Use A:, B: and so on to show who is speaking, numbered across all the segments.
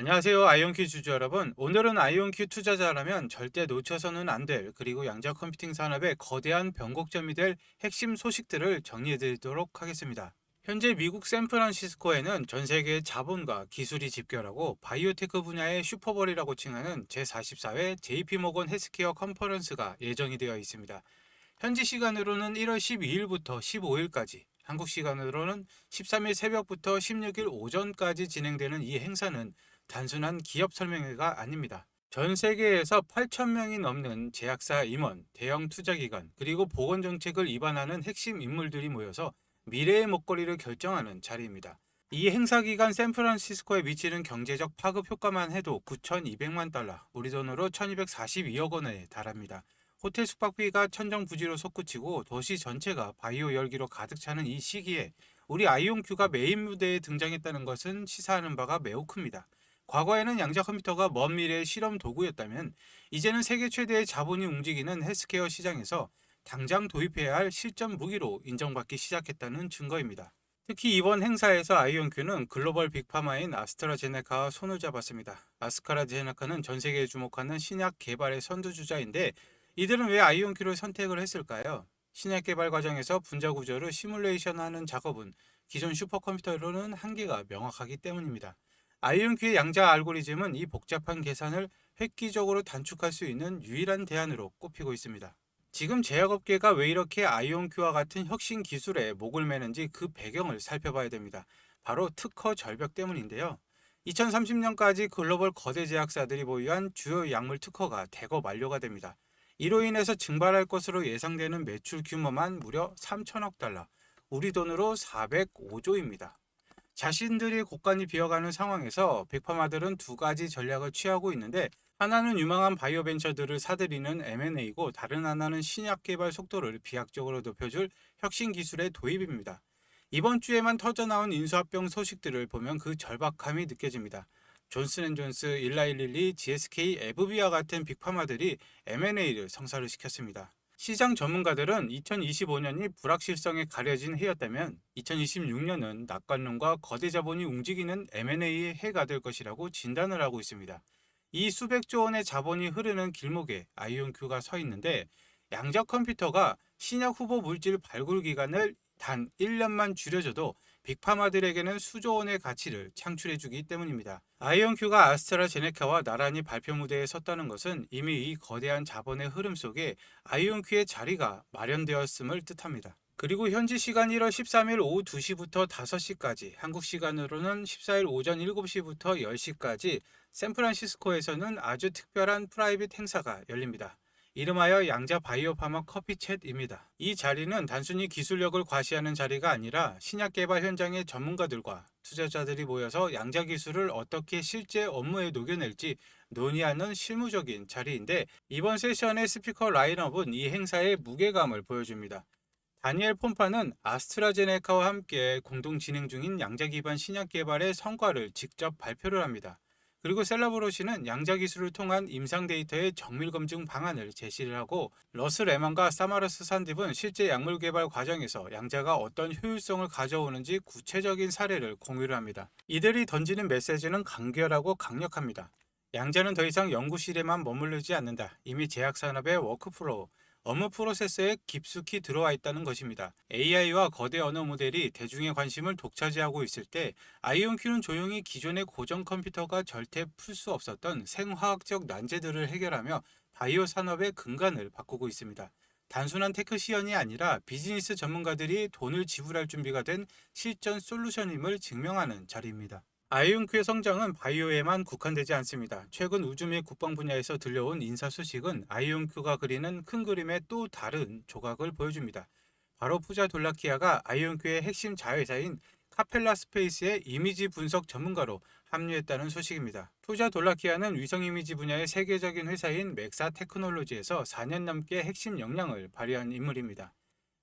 A: 안녕하세요. 아이온큐 주주 여러분. 오늘은 아이온큐 투자자라면 절대 놓쳐서는 안 될, 그리고 양자 컴퓨팅 산업의 거대한 변곡점이 될 핵심 소식들을 정리해 드리도록 하겠습니다. 현재 미국 샌프란시스코에는 전 세계의 자본과 기술이 집결하고 바이오테크 분야의 슈퍼볼이라고 칭하는 제44회 JP모건 헬스케어 컨퍼런스가 예정이 되어 있습니다. 현지 시간으로는 1월 12일부터 15일까지, 한국 시간으로는 13일 새벽부터 16일 오전까지 진행되는 이 행사는 단순한 기업 설명회가 아닙니다. 전 세계에서 8,000명이 넘는 제약사 임원, 대형 투자기관, 그리고 보건정책을 입안하는 핵심 인물들이 모여서 미래의 먹거리를 결정하는 자리입니다. 이 행사 기간 샌프란시스코에 미치는 경제적 파급 효과만 해도 9,200만 달러, 우리 돈으로 1,242억 원에 달합니다. 호텔 숙박비가 천정부지로 솟구치고 도시 전체가 바이오 열기로 가득 차는 이 시기에 우리 아이온큐가 메인 무대에 등장했다는 것은 시사하는 바가 매우 큽니다. 과거에는 양자 컴퓨터가 먼 미래의 실험 도구였다면, 이제는 세계 최대의 자본이 움직이는 헬스케어 시장에서 당장 도입해야 할 실전 무기로 인정받기 시작했다는 증거입니다. 특히 이번 행사에서 아이온큐는 글로벌 빅파마인 아스트라제네카와 손을 잡았습니다. 아스트라제네카는 전 세계에 주목하는 신약 개발의 선두주자인데, 이들은 왜 아이온큐를 선택을 했을까요? 신약 개발 과정에서 분자 구조를 시뮬레이션하는 작업은 기존 슈퍼컴퓨터로는 한계가 명확하기 때문입니다. 아이온큐의 양자 알고리즘은 이 복잡한 계산을 획기적으로 단축할 수 있는 유일한 대안으로 꼽히고 있습니다. 지금 제약업계가 왜 이렇게 아이온큐와 같은 혁신 기술에 목을 매는지 그 배경을 살펴봐야 됩니다. 바로 특허 절벽 때문인데요. 2030년까지 글로벌 거대 제약사들이 보유한 주요 약물 특허가 대거 만료가 됩니다. 이로 인해서 증발할 것으로 예상되는 매출 규모만 무려 3천억 달러, 우리 돈으로 405조입니다. 자신들이 곳간이 비어가는 상황에서 빅파마들은 두 가지 전략을 취하고 있는데, 하나는 유망한 바이오 벤처들을 사들이는 M&A고, 다른 하나는 신약 개발 속도를 비약적으로 높여줄 혁신 기술의 도입입니다. 이번 주에만 터져나온 인수합병 소식들을 보면 그 절박함이 느껴집니다. 존슨앤존스, 일라일릴리, GSK, 에브비와 같은 빅파마들이 M&A를 성사를 시켰습니다. 시장 전문가들은 2025년이 불확실성에 가려진 해였다면 2026년은 낙관론과 거대 자본이 움직이는 M&A의 해가 될 것이라고 진단을 하고 있습니다. 이 수백조 원의 자본이 흐르는 길목에 아이온큐가 서 있는데, 양자 컴퓨터가 신약 후보 물질 발굴 기간을 단 1년만 줄여줘도 빅파마들에게는 수조 원의 가치를 창출해주기 때문입니다. 아이온큐가 아스트라제네카와 나란히 발표 무대에 섰다는 것은 이미 이 거대한 자본의 흐름 속에 아이온큐의 자리가 마련되었음을 뜻합니다. 그리고 현지 시간 1월 13일 오후 2시부터 5시까지, 한국 시간으로는 14일 오전 7시부터 10시까지 샌프란시스코에서는 아주 특별한 프라이빗 행사가 열립니다. 이름하여 양자 바이오 파마 커피 챗입니다. 이 자리는 단순히 기술력을 과시하는 자리가 아니라 신약 개발 현장의 전문가들과 투자자들이 모여서 양자 기술을 어떻게 실제 업무에 녹여낼지 논의하는 실무적인 자리인데, 이번 세션의 스피커 라인업은 이 행사의 무게감을 보여줍니다. 다니엘 폼파는 아스트라제네카와 함께 공동 진행 중인 양자 기반 신약 개발의 성과를 직접 발표를 합니다. 그리고 셀라브로시는 양자 기술을 통한 임상 데이터의 정밀 검증 방안을 제시를 하고, 러스 레만과 사마르스 산딥은 실제 약물 개발 과정에서 양자가 어떤 효율성을 가져오는지 구체적인 사례를 공유를 합니다. 이들이 던지는 메시지는 간결하고 강력합니다. 양자는 더 이상 연구실에만 머무르지 않는다. 이미 제약산업의 워크플로우, 업무 프로세스에 깊숙이 들어와 있다는 것입니다. AI와 거대 언어 모델이 대중의 관심을 독차지하고 있을 때, 아이온큐는 조용히 기존의 고전 컴퓨터가 절대 풀 수 없었던 생화학적 난제들을 해결하며 바이오 산업의 근간을 바꾸고 있습니다. 단순한 테크 시연이 아니라 비즈니스 전문가들이 돈을 지불할 준비가 된 실전 솔루션임을 증명하는 자리입니다. 아이온큐의 성장은 바이오에만 국한되지 않습니다. 최근 우주 및 국방 분야에서 들려온 인사 소식은 아이온큐가 그리는 큰 그림의 또 다른 조각을 보여줍니다. 바로 푸자 돌라키아가 아이온큐의 핵심 자회사인 카펠라 스페이스의 이미지 분석 전문가로 합류했다는 소식입니다. 푸자 돌라키아는 위성 이미지 분야의 세계적인 회사인 맥사 테크놀로지에서 4년 넘게 핵심 역량을 발휘한 인물입니다.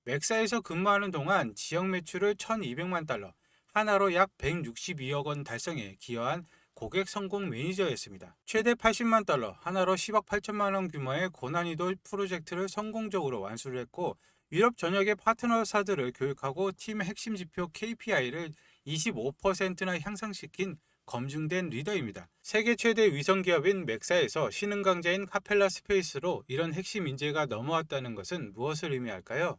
A: 맥사에서 근무하는 동안 지역 매출을 1,200만 달러, 하나로 약 162억 원 달성에 기여한 고객 성공 매니저였습니다. 최대 80만 달러, 하나로 10억 8천만 원 규모의 고난이도 프로젝트를 성공적으로 완수를 했고, 유럽 전역의 파트너사들을 교육하고 팀 핵심 지표 KPI를 25%나 향상시킨 검증된 리더입니다. 세계 최대 위성 기업인 맥사에서 신흥 강자인 카펠라 스페이스로 이런 핵심 인재가 넘어왔다는 것은 무엇을 의미할까요?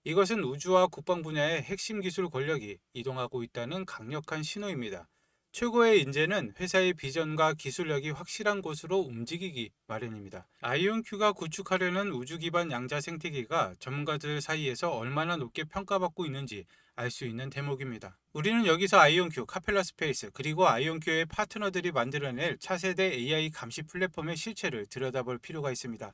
A: 이것은 우주와 국방 분야의 핵심 기술 권력이 이동하고 있다는 강력한 신호입니다. 최고의 인재는 회사의 비전과 기술력이 확실한 곳으로 움직이기 마련입니다. 아이온큐가 구축하려는 우주 기반 양자 생태계가 전문가들 사이에서 얼마나 높게 평가받고 있는지 알 수 있는 대목입니다. 우리는 여기서 아이온큐, 카펠라 스페이스, 그리고 아이온큐의 파트너들이 만들어낼 차세대 AI 감시 플랫폼의 실체를 들여다볼 필요가 있습니다.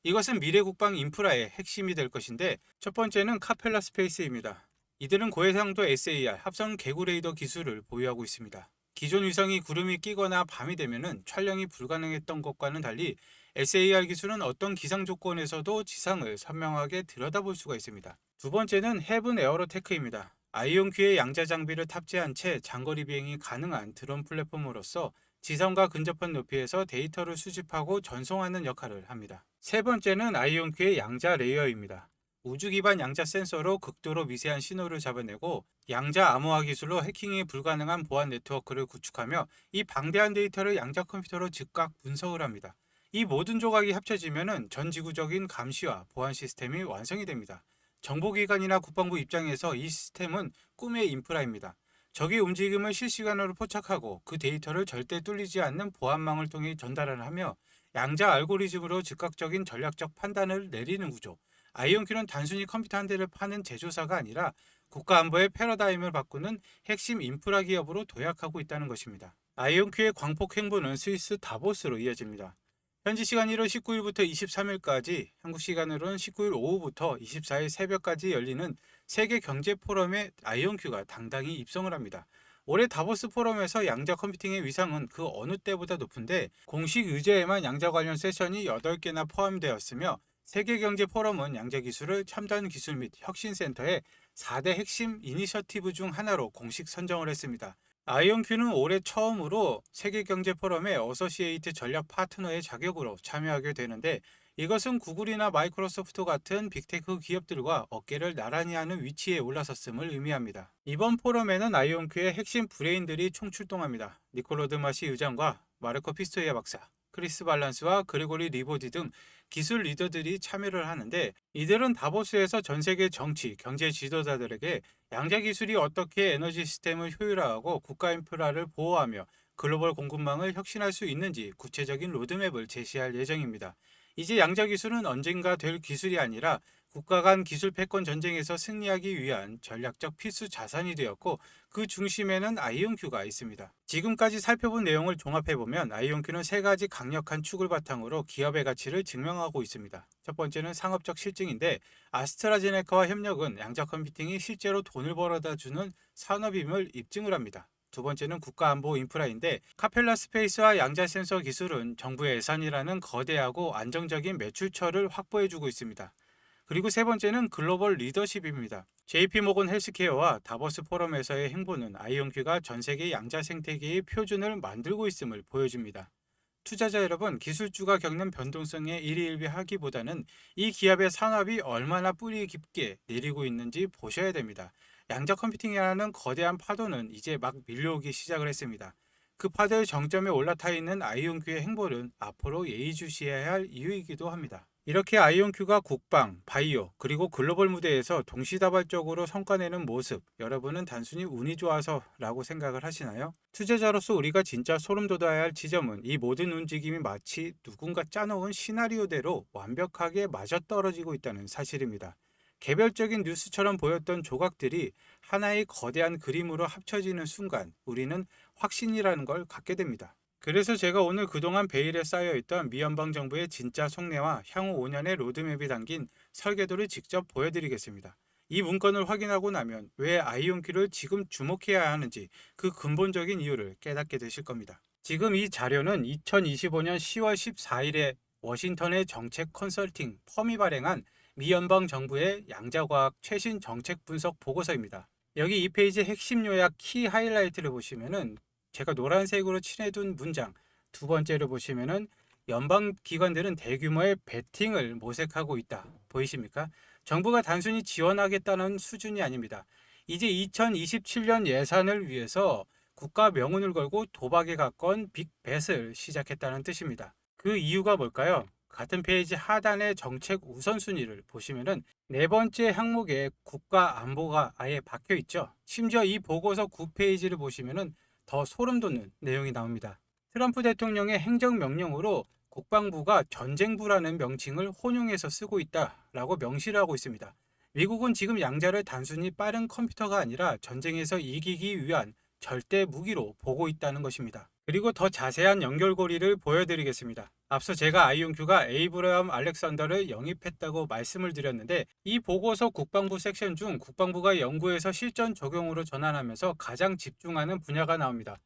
A: 이것은 미래 국방 인프라의 핵심이 될 것인데, 첫 번째는 카펠라 스페이스입니다. 이들은 고해상도 SAR 합성 개구 레이더 기술을 보유하고 있습니다. 기존 위성이 구름이 끼거나 밤이 되면 촬영이 불가능했던 것과는 달리 SAR 기술은 어떤 기상 조건에서도 지상을 선명하게 들여다볼 수가 있습니다. 두 번째는 헤븐 에어로테크입니다. 아이온큐의 양자 장비를 탑재한 채 장거리 비행이 가능한 드론 플랫폼으로서 지상과 근접한 높이에서 데이터를 수집하고 전송하는 역할을 합니다. 세 번째는 아이온큐의 양자 레이어입니다. 우주 기반 양자 센서로 극도로 미세한 신호를 잡아내고 양자 암호화 기술로 해킹이 불가능한 보안 네트워크를 구축하며 이 방대한 데이터를 양자 컴퓨터로 즉각 분석을 합니다. 이 모든 조각이 합쳐지면 전 지구적인 감시와 보안 시스템이 완성이 됩니다. 정보기관이나 국방부 입장에서 이 시스템은 꿈의 인프라입니다. 적의 움직임을 실시간으로 포착하고 그 데이터를 절대 뚫리지 않는 보안망을 통해 전달을 하며 양자 알고리즘으로 즉각적인 전략적 판단을 내리는 구조. 아이온큐는 단순히 컴퓨터 한 대를 파는 제조사가 아니라 국가안보의 패러다임을 바꾸는 핵심 인프라 기업으로 도약하고 있다는 것입니다. 아이온큐의 광폭 행보는 스위스 다보스로 이어집니다. 현지 시간 1월 19일부터 23일까지, 한국 시간으로는 19일 오후부터 24일 새벽까지 열리는 세계 경제 포럼에 아이온큐가 당당히 입성을 합니다. 올해 다보스 포럼에서 양자 컴퓨팅의 위상은 그 어느 때보다 높은데 공식 의제에만 양자 관련 세션이 8개나 포함되었으며 세계경제 포럼은 양자 기술을 첨단 기술 및 혁신센터의 4대 핵심 이니셔티브 중 하나로 공식 선정을 했습니다. 아이온큐는 올해 처음으로 세계경제 포럼의 어서시에이트 전략 파트너의 자격으로 참여하게 되는데, 이것은 구글이나 마이크로소프트 같은 빅테크 기업들과 어깨를 나란히 하는 위치에 올라섰음을 의미합니다. 이번 포럼에는 아이온큐의 핵심 브레인들이 총출동합니다. 니콜로 드마시 의장과 마르코 피스토이아 박사, 크리스 발란스와 그레고리 리보디 등 기술 리더들이 참여를 하는데, 이들은 다보스에서 전 세계 정치, 경제 지도자들에게 양자 기술이 어떻게 에너지 시스템을 효율화하고 국가 인프라를 보호하며 글로벌 공급망을 혁신할 수 있는지 구체적인 로드맵을 제시할 예정입니다. 이제 양자 기술은 언젠가 될 기술이 아니라 국가 간 기술 패권 전쟁에서 승리하기 위한 전략적 필수 자산이 되었고, 그 중심에는 아이온큐가 있습니다. 지금까지 살펴본 내용을 종합해보면 아이온큐는 세 가지 강력한 축을 바탕으로 기업의 가치를 증명하고 있습니다. 첫 번째는 상업적 실증인데, 아스트라제네카와 협력은 양자 컴퓨팅이 실제로 돈을 벌어다 주는 산업임을 입증을 합니다. 두 번째는 국가안보 인프라인데, 카펠라 스페이스와 양자 센서 기술은 정부의 예산이라는 거대하고 안정적인 매출처를 확보해주고 있습니다. 그리고 세 번째는 글로벌 리더십입니다. JP모건 헬스케어와 다보스 포럼에서의 행보는 아이온큐가 전 세계 양자 생태계의 표준을 만들고 있음을 보여줍니다. 투자자 여러분, 기술주가 겪는 변동성에 일희일비하기보다는 이 기업의 산업이 얼마나 뿌리 깊게 내리고 있는지 보셔야 됩니다. 양자 컴퓨팅이라는 거대한 파도는 이제 막 밀려오기 시작을 했습니다. 그 파도의 정점에 올라타 있는 아이온큐의 행보는 앞으로 예의주시해야 할 이유이기도 합니다. 이렇게 아이온큐가 국방, 바이오, 그리고 글로벌 무대에서 동시다발적으로 성과내는 모습, 여러분은 단순히 운이 좋아서 라고 생각을 하시나요? 투자자로서 우리가 진짜 소름 돋아야 할 지점은 이 모든 움직임이 마치 누군가 짜놓은 시나리오대로 완벽하게 맞아떨어지고 있다는 사실입니다. 개별적인 뉴스처럼 보였던 조각들이 하나의 거대한 그림으로 합쳐지는 순간 우리는 확신이라는 걸 갖게 됩니다. 그래서 제가 오늘 그동안 베일에 쌓여있던 미연방정부의 진짜 속내와 향후 5년의 로드맵이 담긴 설계도를 직접 보여드리겠습니다. 이 문건을 확인하고 나면 왜 아이온큐를 지금 주목해야 하는지 그 근본적인 이유를 깨닫게 되실 겁니다. 지금 이 자료는 2025년 10월 14일에 워싱턴의 정책 컨설팅 펌이 발행한 미 연방정부의 양자과학 최신 정책 분석 보고서입니다. 여기 이 페이지 핵심 요약 키 하이라이트를 보시면은 제가 노란색으로 칠해둔 문장, 두 번째로 보시면은 연방기관들은 대규모의 베팅을 모색하고 있다. 보이십니까? 정부가 단순히 지원하겠다는 수준이 아닙니다. 이제 2027년 예산을 위해서 국가 명운을 걸고 도박에 가까운 빅벳을 시작했다는 뜻입니다. 그 이유가 뭘까요? 같은 페이지 하단의 정책 우선순위를 보시면은 네 번째 항목에 국가 안보가 아예 박혀 있죠. 심지어 이 보고서 9페이지를 보시면은 더 소름 돋는 내용이 나옵니다. 트럼프 대통령의 행정명령으로 국방부가 전쟁부라는 명칭을 혼용해서 쓰고 있다라고 명시를 하고 있습니다. 미국은 지금 양자를 단순히 빠른 컴퓨터가 아니라 전쟁에서 이기기 위한 절대 무기로 보고 있다는 것입니다. 그리고 더 자세한 연결고리를 보여드리겠습니다. 앞서 제가 아이온큐가 에이브러함 알렉산더를 영입했다고 말씀을 드렸는데 이 보고서 국방부 섹션 중 국방부가 연구에서 실전 적용으로 전환하면서 가장 집중하는 분야가 나옵니다.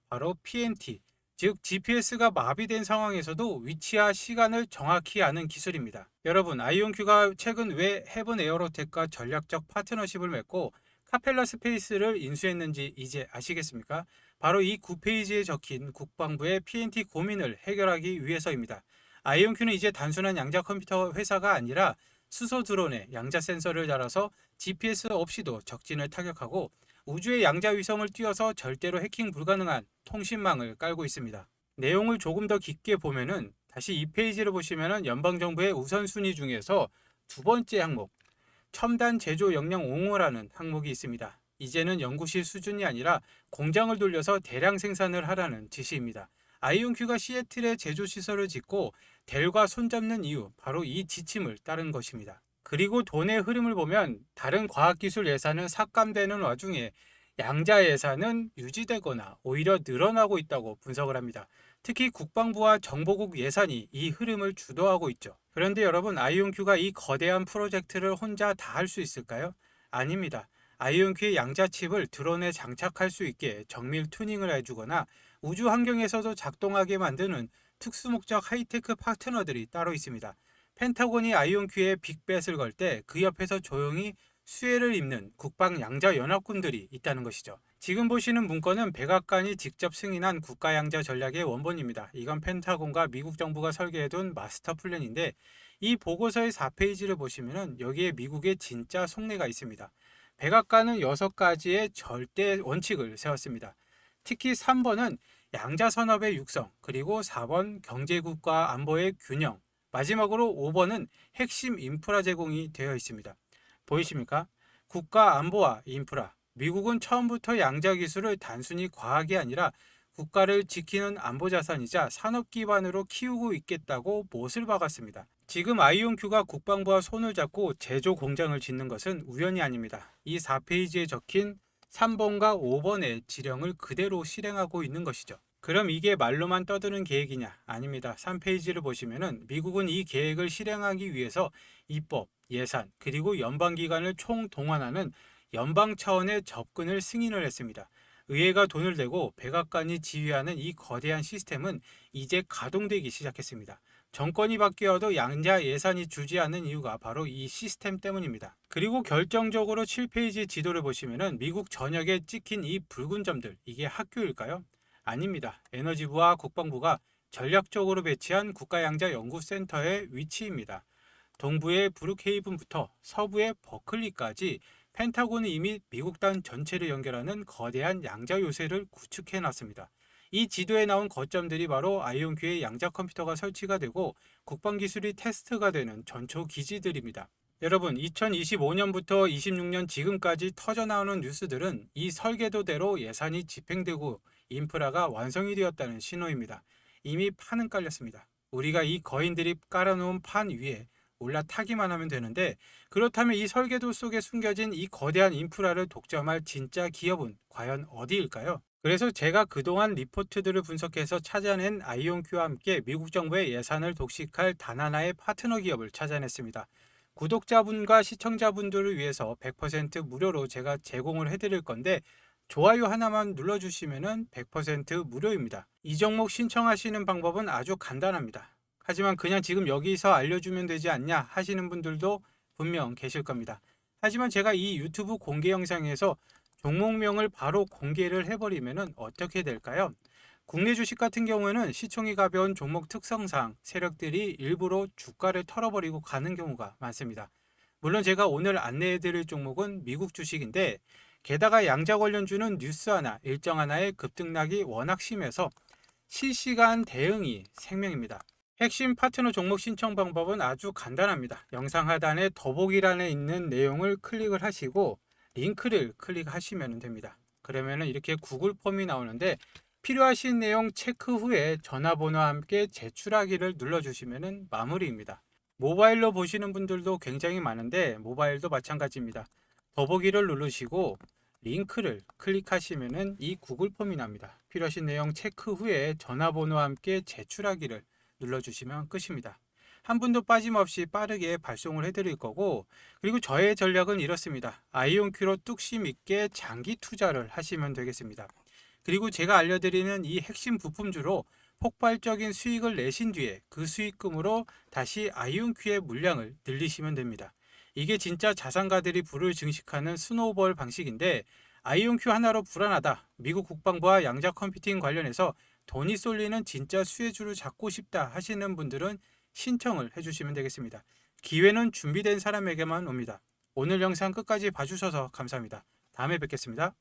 A: 바로 PNT, 즉 GPS가 마비된 상황에서도 위치와 시간을 정확히 아는 기술입니다. 여러분, 아이온큐가 최근 왜 헤븐 에어로텍과 전략적 파트너십을 맺고 카펠라 스페이스를 인수했는지 이제 아시겠습니까? 바로 이 9페이지에 적힌 국방부의 PNT 고민을 해결하기 위해서입니다. 아이온큐는 이제 단순한 양자 컴퓨터 회사가 아니라 수소 드론에 양자 센서를 달아서 GPS 없이도 적진을 타격하고 우주의 양자 위성을 띄워서 절대로 해킹 불가능한 통신망을 깔고 있습니다. 내용을 조금 더 깊게 보면은 다시 이 페이지를 보시면은 연방정부의 우선순위 중에서 두 번째 항목, 첨단 제조 역량 옹호라는 항목이 있습니다. 이제는 연구실 수준이 아니라 공장을 돌려서 대량 생산을 하라는 지시입니다. 아이온큐가 시애틀에 제조 시설을 짓고 델과 손잡는 이유, 바로 이 지침을 따른 것입니다. 그리고 돈의 흐름을 보면 다른 과학기술 예산은 삭감되는 와중에 양자 예산은 유지되거나 오히려 늘어나고 있다고 분석을 합니다. 특히 국방부와 정보국 예산이 이 흐름을 주도하고 있죠. 그런데 여러분, 아이온큐가 이 거대한 프로젝트를 혼자 다 할 수 있을까요? 아닙니다. 아이온큐의 양자 칩을 드론에 장착할 수 있게 정밀 튜닝을 해주거나 우주 환경에서도 작동하게 만드는 특수목적 하이테크 파트너들이 따로 있습니다. 펜타곤이 아이온큐에 빅벳을 걸 때 그 옆에서 조용히 수혜를 입는 국방 양자 연합군들이 있다는 것이죠. 지금 보시는 문건은 백악관이 직접 승인한 국가 양자 전략의 원본입니다. 이건 펜타곤과 미국 정부가 설계해둔 마스터 플랜인데 이 보고서의 4페이지를 보시면 여기에 미국의 진짜 속내가 있습니다. 백악관은 6가지의 절대 원칙을 세웠습니다. 특히 3번은 양자 산업의 육성, 그리고 4번 경제국가 안보의 균형, 마지막으로 5번은 핵심 인프라 제공이 되어 있습니다. 보이십니까? 국가 안보와 인프라. 미국은 처음부터 양자 기술을 단순히 과학이 아니라 국가를 지키는 안보 자산이자 산업 기반으로 키우고 있겠다고 못을 박았습니다. 지금 아이온큐가 국방부와 손을 잡고 제조 공장을 짓는 것은 우연이 아닙니다. 이 4페이지에 적힌 3번과 5번의 지령을 그대로 실행하고 있는 것이죠. 그럼 이게 말로만 떠드는 계획이냐? 아닙니다. 3페이지를 보시면은 미국은 이 계획을 실행하기 위해서 입법, 예산, 그리고 연방기관을 총동원하는 연방 차원의 접근을 승인을 했습니다. 의회가 돈을 대고 백악관이 지휘하는 이 거대한 시스템은 이제 가동되기 시작했습니다. 정권이 바뀌어도 양자 예산이 주지 않는 이유가 바로 이 시스템 때문입니다. 그리고 결정적으로 7페이지 지도를 보시면은 미국 전역에 찍힌 이 붉은 점들, 이게 학교일까요? 아닙니다. 에너지부와 국방부가 전략적으로 배치한 국가양자연구센터의 위치입니다. 동부의 브룩헤이븐부터 서부의 버클리까지 펜타곤은 이미 미국단 전체를 연결하는 거대한 양자 요새를 구축해 놨습니다. 이 지도에 나온 거점들이 바로 아이온큐의 양자 컴퓨터가 설치가 되고 국방기술이 테스트가 되는 전초 기지들입니다. 여러분, 2025년부터 26년 지금까지 터져나오는 뉴스들은 이 설계도대로 예산이 집행되고 인프라가 완성이 되었다는 신호입니다. 이미 판은 깔렸습니다. 우리가 이 거인들이 깔아놓은 판 위에 올라타기만 하면 되는데, 그렇다면 이 설계도 속에 숨겨진 이 거대한 인프라를 독점할 진짜 기업은 과연 어디일까요? 그래서 제가 그동안 리포트들을 분석해서 찾아낸 아이온큐와 함께 미국 정부의 예산을 독식할 단 하나의 파트너 기업을 찾아냈습니다. 구독자분과 시청자분들을 위해서 100% 무료로 제가 제공을 해드릴 건데 좋아요 하나만 눌러주시면 100% 무료입니다. 이 종목 신청하시는 방법은 아주 간단합니다. 하지만 그냥 지금 여기서 알려주면 되지 않냐 하시는 분들도 분명 계실 겁니다. 하지만 제가 이 유튜브 공개 영상에서 종목명을 바로 공개를 해버리면 어떻게 될까요? 국내 주식 같은 경우에는 시총이 가벼운 종목 특성상 세력들이 일부러 주가를 털어버리고 가는 경우가 많습니다. 물론 제가 오늘 안내해드릴 종목은 미국 주식인데 게다가 양자 관련주는 뉴스 하나, 일정 하나의 급등락이 워낙 심해서 실시간 대응이 생명입니다. 핵심 파트너 종목 신청 방법은 아주 간단합니다. 영상 하단에 더보기란에 있는 내용을 클릭을 하시고 링크를 클릭하시면 됩니다. 그러면 이렇게 구글 폼이 나오는데 필요하신 내용 체크 후에 전화번호와 함께 제출하기를 눌러주시면 마무리입니다. 모바일로 보시는 분들도 굉장히 많은데 모바일도 마찬가지입니다. 더보기를 누르시고 링크를 클릭하시면 이 구글 폼이 납니다. 필요하신 내용 체크 후에 전화번호와 함께 제출하기를 눌러주시면 끝입니다. 한 분도 빠짐없이 빠르게 발송을 해드릴 거고, 그리고 저의 전략은 이렇습니다. 아이온큐로 뚝심 있게 장기 투자를 하시면 되겠습니다. 그리고 제가 알려드리는 이 핵심 부품주로 폭발적인 수익을 내신 뒤에 그 수익금으로 다시 아이온큐의 물량을 늘리시면 됩니다. 이게 진짜 자산가들이 부를 증식하는 스노우볼 방식인데, 아이온큐 하나로 불안하다, 미국 국방부와 양자 컴퓨팅 관련해서 돈이 쏠리는 진짜 수혜주를 잡고 싶다 하시는 분들은 신청을 해주시면 되겠습니다. 기회는 준비된 사람에게만 옵니다. 오늘 영상 끝까지 봐주셔서 감사합니다. 다음에 뵙겠습니다.